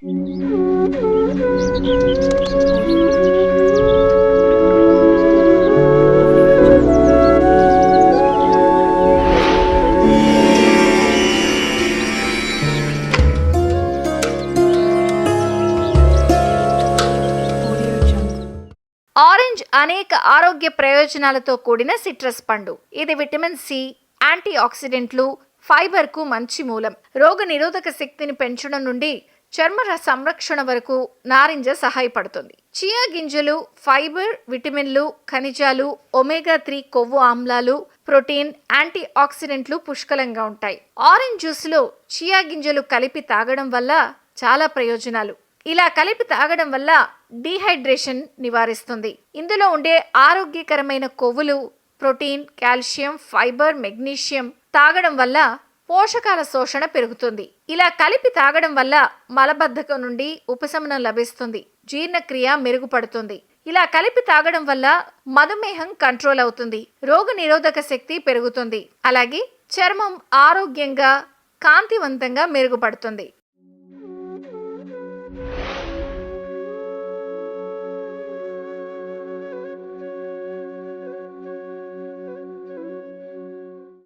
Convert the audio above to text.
Orange అనేక ఆరోగ్య ప్రయోజనాలతో కూడిన సిట్రస్ పండు. ఇది విటమిన్ సి, యాంటీ ఆక్సిడెంట్లు, ఫైబర్కు మంచి మూలం. రోగ నిరోధక శక్తిని పెంచడం నుండి చర్మ సంరక్షణ వరకు నారింజ సహాయపడుతుంది. చియా గింజలు ఫైబర్, విటమిన్లు, ఖనిజాలు, ఒమేగా 3 కొవ్వు ఆమ్లాలు, ప్రోటీన్, యాంటీ ఆక్సిడెంట్లు పుష్కలంగా ఉంటాయి. ఆరెంజ్ జ్యూస్లో చియా గింజలు కలిపి తాగడం వల్ల చాలా ప్రయోజనాలు. ఇలా కలిపి తాగడం వల్ల డీహైడ్రేషన్ నివారిస్తుంది. ఇందులో ఉండే ఆరోగ్యకరమైన కొవ్వులు, ప్రోటీన్, కాల్షియం, ఫైబర్, మెగ్నీషియం తాగడం వల్ల పోషకాల శోషణ పెరుగుతుంది. ఇలా కలిపి తాగడం వల్ల మలబద్ధకం నుండి ఉపశమనం లభిస్తుంది. జీర్ణక్రియ మెరుగుపడుతుంది. ఇలా కలిపి తాగడం వల్ల మధుమేహం కంట్రోల్ అవుతుంది. రోగ నిరోధక శక్తి పెరుగుతుంది. అలాగే చర్మం ఆరోగ్యంగా, కాంతివంతంగా మెరుగుపడుతుంది.